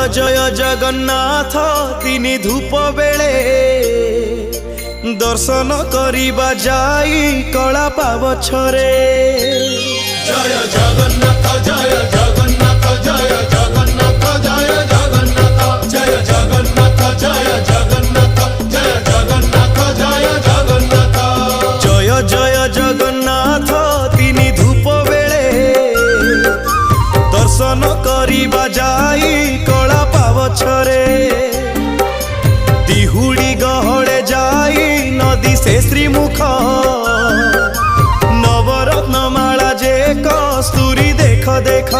जय जगन्नाथ तिनि धूप बेले दर्शन करिबा जाई कला पावछरे। जय जगन्नाथ जय जगन्नाथ जय जगन्नाथ जय जगन्नाथ जय जगन्नाथ जय जगन्नाथ जय जगन्नाथ जय जगन्नाथ। जय जय जगन्नाथ तिनि धूप बेले दर्शन करिबा जाई कला पावछरे। दिहुड़ी गहड़े जाई नदी से श्रीमुख नवरत्न माला जे कस्तूरी देख देख।